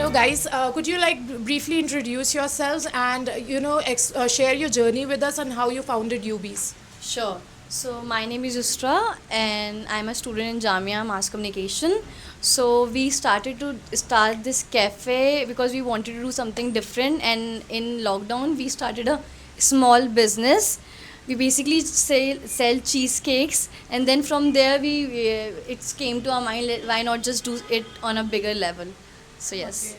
So guys, could you like briefly introduce yourselves and share your journey with us and how you founded UBs? Sure. So my name is Yusra and I'm a student in Jamia Mass Communication. So we started to start this cafe because we wanted to do something different, and in lockdown we started a small business. We basically sell cheesecakes, and then from there it came to our mind, why not just do it on a bigger level. So yes,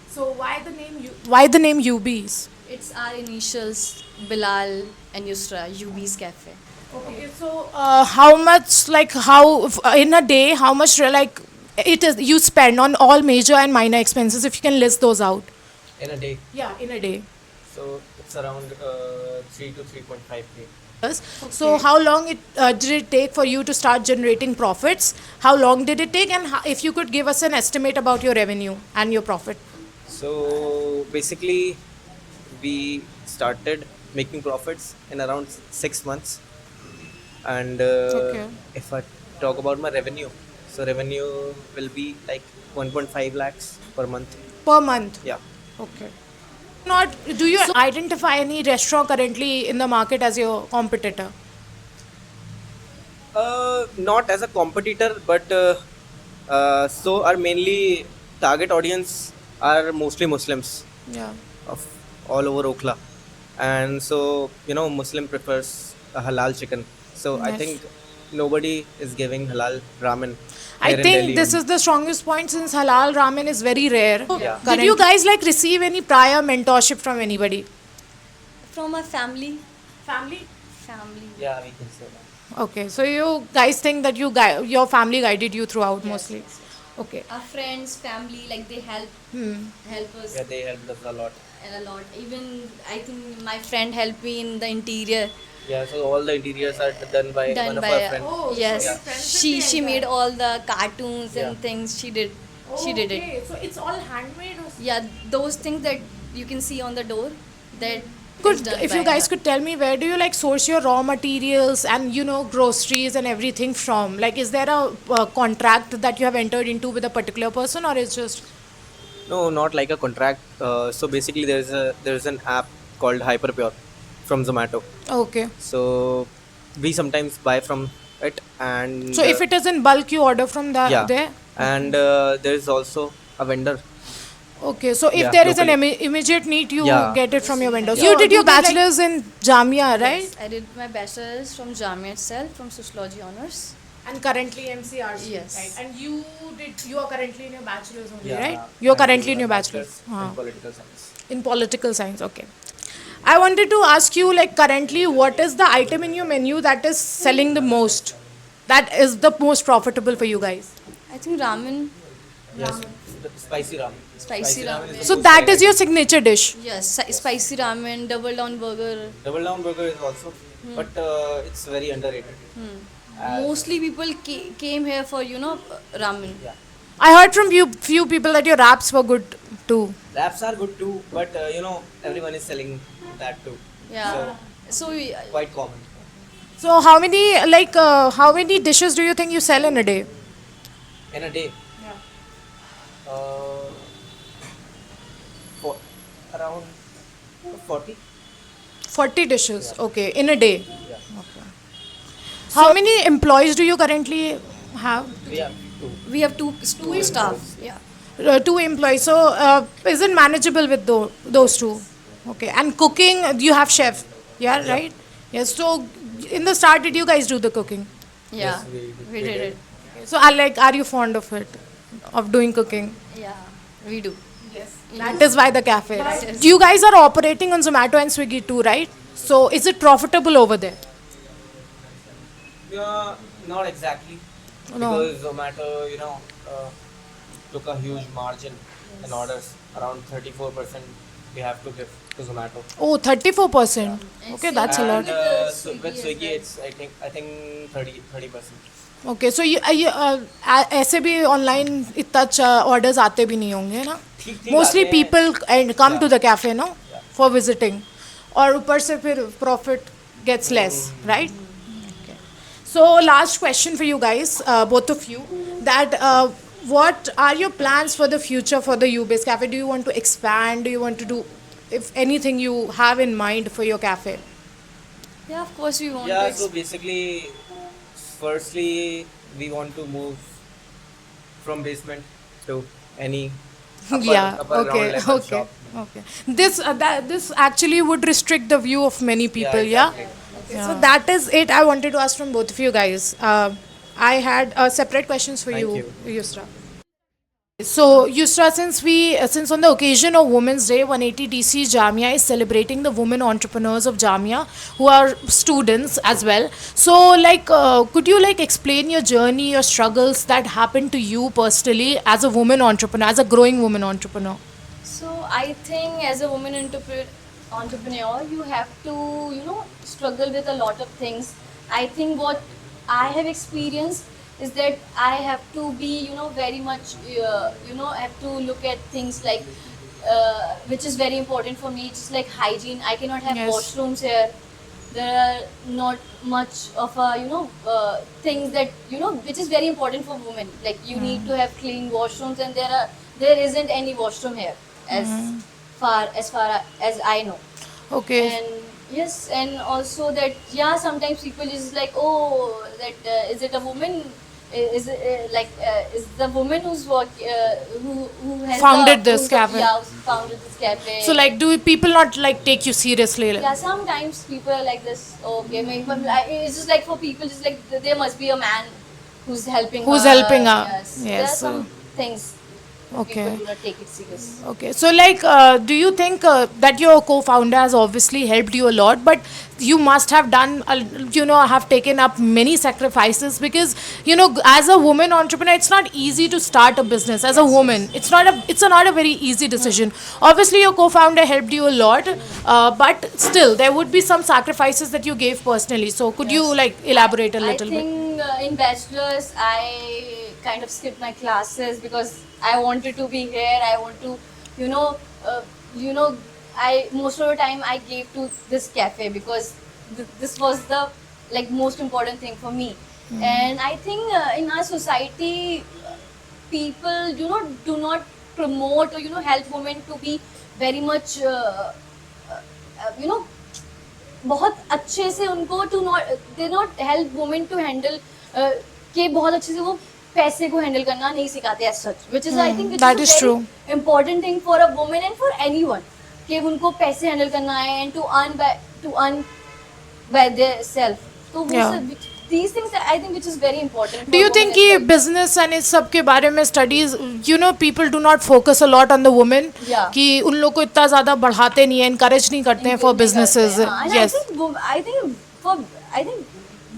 So why the name UBs? it's our initials, Bilal and Yusra, UB's Cafe. Okay, so how much like in a day how much it is you spend on all major and minor expenses if you can list those out? in a day. Yeah, in a day. So it's around 3 to 3.5k. Yes. So how long did it take for you to start generating profits? How long did it take, and if you could give us an estimate about your revenue and your profit? So basically, we started making profits in around 6 months. And Okay. if I talk about my revenue, so revenue will be like 1.5 lakhs per month. Per month. Yeah. Okay. Not do you identify any restaurant currently in the market as your competitor? Not as a competitor, but so our mainly target audience are mostly Muslims Yeah. of all over Okla, and so Muslim prefers a halal chicken. So I Yes. think nobody is giving halal ramen I here in think Delhi this only. is the strongest point since halal ramen is very rare. Yeah. Did you guys like receive any prior mentorship from anybody? From our family. Family. Family. Yeah, we can say that. Okay, so you guys think that your family guided you throughout mostly. Okay. Our friends, family, like they help us Yeah, they helped us a lot. a lot. Even I think my friend helped me in the interior. Yeah, so all the interiors are done by Done one of by our friends. Oh, so yes. your friends She made all the cartoons Yeah. and things. She did it. Okay, so it's all handmade. Yeah, those things that you can see on the door, that Could is done if by you guys her. could tell me where do you like source your raw materials and groceries and everything from? Like, is there a contract that you have entered into with a particular person, or it's just No, not like a contract. So basically, there's an app called Hyperpure from Zomato. okay? So we sometimes buy from it, and So if it is in bulk, you order from yeah, there. and there is also a vendor. Okay, so if Yeah, there is an locally. immediate need, you Yeah. get it from your vendors. Yeah. You did So your do they, like- bachelor's in Jamia, right? Yes, I did my bachelor's from Jamia itself, from Sociology honors. And currently MCRC, Yes. right? And you are currently in your bachelor's only, Yeah, right? You are I'm currently in doing your my bachelor's. in political science. In political science, okay. I wanted to ask you, like, currently, what is the item in your menu that is selling the most? That is the most profitable for you guys. I think ramen. Yes, the spicy ramen. Spicy ramen. is the So most that is selling your item. signature dish. Yes, spicy ramen, double down burger. Double down burger is also, but it's very underrated. As- Mostly people came here for ramen. Yeah. I heard from few people that your wraps were good too. Wraps are good too, but everyone is selling that too. Yeah. So So quite common. So how many dishes do you think you sell in a day? In a day, uh, for around 40. 40 dishes. Okay, in a day. Yeah. How many employees do you currently have? We have two. we have two staff. Yeah. Two employees. So is it manageable with those two? Okay. And cooking, you have chef. Yeah, right? Yes. So in the start, did you guys do the cooking? Yeah. Yes, we did it. So are you fond of it, of doing cooking? Yeah. We do. That is why the cafe. Right? Yes. You guys are operating on Zomato and Swiggy too, right? So is it profitable over there? Not exactly. No. Because Zomato, took a huge margin in orders. Around 34% we have to give to Zomato. Oh, 34%. Okay, that's a And lot. with Swiggy, it's I think 30%. Okay, so ऐसे भी online इतना अच्छा orders आते भी नहीं होंगे ना? ठीक Mostly आते हैं. people and come Yeah. to the cafe, no? Yeah. For visiting. और ऊपर से फिर profit gets less, right? Okay. So last question for you guys, both of you, that what are your plans for the future for the U-Base Cafe? Do you want to expand? Do you want to do, if anything you have in mind for your cafe? Yeah, of course we want Yeah, to. so basically, firstly, we want to move from basement to any Yeah, upper ground okay, level okay, shop. okay. This actually would restrict the view of many people, yeah? Exactly. Okay, so that is it I wanted to ask from both of you guys. I had separate questions for Thank you, you. Yusra. So, Yusra, since on the occasion of Women's Day, 180 DC Jamia is celebrating the women entrepreneurs of Jamia who are students as well. So, could you explain your journey, your struggles that happened to you personally as a woman entrepreneur, as a growing woman entrepreneur? So I think as a woman entrepreneur, you have to, struggle with a lot of things. I think what I have experienced is that I have to be, very much, have to look at things like, which is very important for me, just like hygiene. I cannot have Yes. washrooms here. There are not much of a, things that, which is very important for women. Like you need to have clean washrooms, and there isn't any washroom here as far as I know. Okay. And yes, and also that, yeah, sometimes people is like, oh, that is it a woman? Is it is the woman who's who has Founded this cafe. Yeah, who founded this cafe. So, do people not take you seriously? Yeah, sometimes people are like this. Okay, maybe but it's just like for people, just like there must be a man who's helping Who's her. helping her. Yes, there are Yes, some things Okay. people do not take it serious. Okay, so do you think that your co-founder has obviously helped you a lot, but you must have done, have taken up many sacrifices because, as a woman entrepreneur, it's not easy to start a business as a woman. It's not a very easy decision. Obviously, your co-founder helped you a lot, but still, there would be some sacrifices that you gave personally. So, could you elaborate a I little bit? think in bachelor's, I kind of skipped my classes because I wanted to be here. I want to, you know, uh, you know, I most of the time I gave to this cafe because this was the most important thing for me. And I think in our society, people do not promote or help women to be very much you know बहुत अच्छे से उनको to not they not help women to handle के बहुत अच्छे से वो पैसे को हैंडल करना नहीं सिखाते as such which is I think that is true. Important thing for a women and for anyone कि उनको पैसे हैंडल करना है and to earn by their self तो वो Yeah. सब these things I think which is very important Do for you women think as कि well. business and इस सब के बारे में studies, people do not focus a lot on the women Yeah. कि उन लोग को इतना ज़्यादा बढ़ाते नहीं हैं, encourage नहीं करते हैं for businesses. And Yes. I think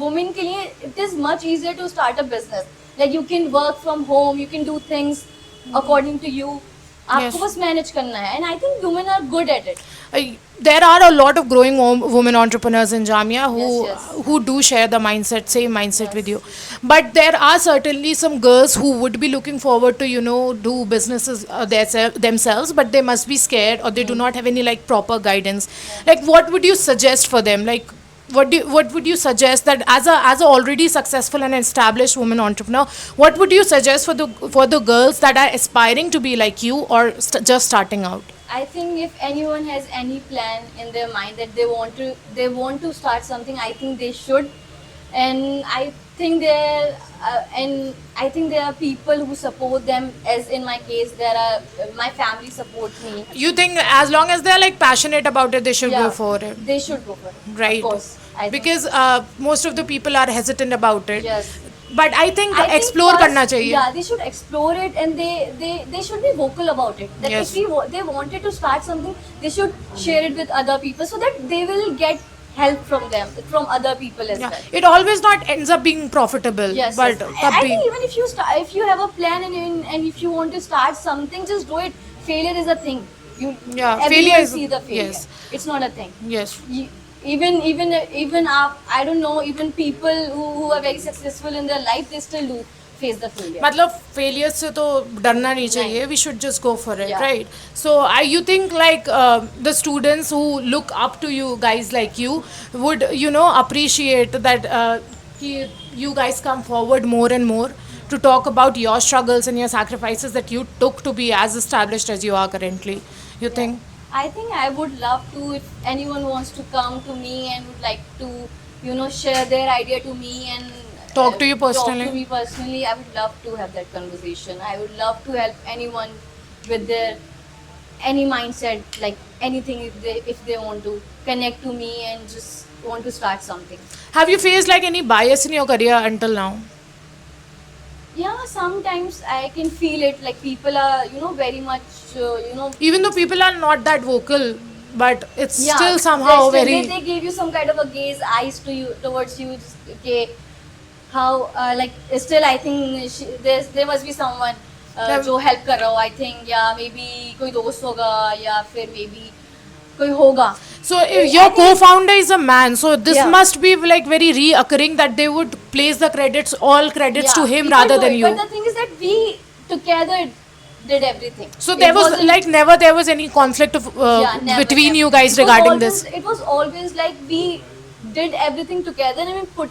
women के लिए it is much easier to start a business. Like you can work from home, you can do things according to you. आपको Yes. बस manage करना है. And I think women are good at it. There are a lot of growing women entrepreneurs in Jamia Yes. who do share the same mindset with you. But there are certainly some girls who would be looking forward to, do businesses themselves, but they must be scared or they do not have any proper guidance. What would you suggest for them? What would you suggest that as a already successful and established woman entrepreneur, what would you suggest for the girls that are aspiring to be like you or just starting out? I think if anyone has any plan in their mind that they want to start something, I think they should. And I think there are people who support them. As in my case, there are my family supports me. You think as long as they're passionate about it, they should go for it, They should go for it. right? Of course. I think. Because most of the people are hesitant about it. Yes. But I think I think explore first, करना चाहिए. Yeah, they should explore it and they should be vocal about it. That Yes. if they wanted to start something, they should share it with other people so that they will get help from other people as Yeah. well. It always not ends up being profitable. Yes, But yes. तब I भी. think even if you have a plan and if you want to start something, just do it. Failure is a thing. Yeah, everyone failure is- see the failure. yes. It's not a thing. Yes. Even I don't know, even people who are very successful in their life, they still do face the failure. मतलब failure से तो डरना नहीं चाहिए. We should just go for it, Yeah. right? So you think the students who look up to you guys like you would appreciate that कि you guys come forward more and more to talk about your struggles and your sacrifices that you took to be as established as you are currently. You think? I think I would love to, if anyone wants to come to me and would like to, share their idea to me and Talk to you personally. Talk to me personally. I would love to have that conversation. I would love to help anyone with their any mindset, like anything if they want to connect to me and just want to start something. Have you faced like any bias in your career until now? Yeah, sometimes I can feel it. Like people are, very much, Even though people are not that vocal, but it's yeah, still somehow they very. they give you some kind of a gaze eyes to you towards you. Just, okay, how like still I think there must be someone Yeah. जो help कर रहा हो. I think या maybe कोई दोस्त होगा या फिर maybe कोई होगा. So if your co-founder is a man, so this Yeah. must be like very reoccurring that they would place the credits, all credits to Yeah, him people rather do than it, you. But the thing is that we together did everything. So It there was wasn't- like never there was any conflict of never, between never. you guys It was regarding always, this. It was always like we did everything together and we put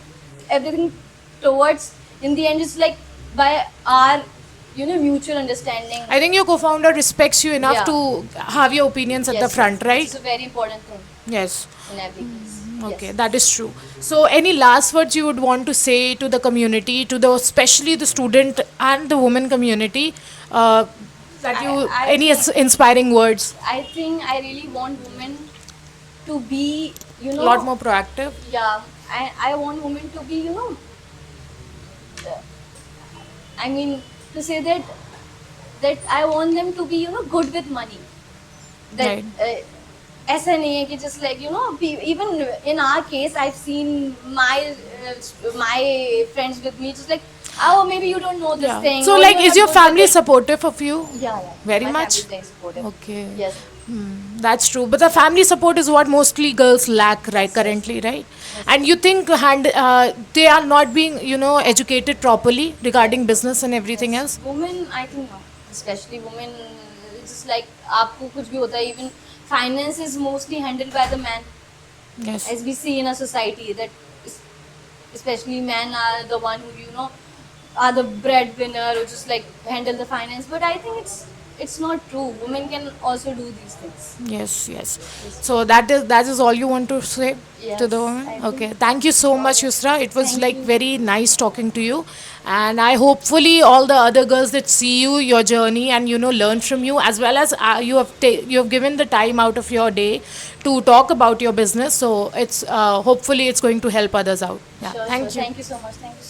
everything towards. In the end, it's like by our mutual understanding. I think your co-founder respects you enough Yeah. to have your opinions at the Yes, front, right? It's a very important thing Yes. in every case. Okay, Yes. that is true. So, any last words you would want to say to the community, to the especially the student and the women community, that you any inspiring words? I think I really want women to be, A lot more proactive. Yeah, I want women to be, I mean, to say that I want them to be, good with money. That Right. ऐसा नहीं है कि just like even in our case I've seen my friends with me just like, oh, maybe you don't know this Yeah. thing. So, or like, you're is not your good with family it. supportive of you? Yeah. Very My much? family is very supportive. Okay. Yes. That's true. But the family support is what mostly girls lack, right? Currently, right? And you think they are not being, educated properly regarding business and everything else? Women, I think, no. Especially women, it's just like आपको कुछ भी होता है, even finance is mostly handled by the man, Yes. as we see in a society that especially men are the one who are the breadwinner who just like handle the finance. But I think it's not true. Women can also do these things. Yes. So that is all you want to say Yes, to the women? I Okay. think- Thank you so much, Yusra. It was Thank like you. very nice talking to you. And I hopefully all the other girls that see you, your journey, and learn from you, as well as you have given the time out of your day to talk about your business. So it's hopefully it's going to help others out. Yeah. Sure, Thank you. Thank you so much. Thank you.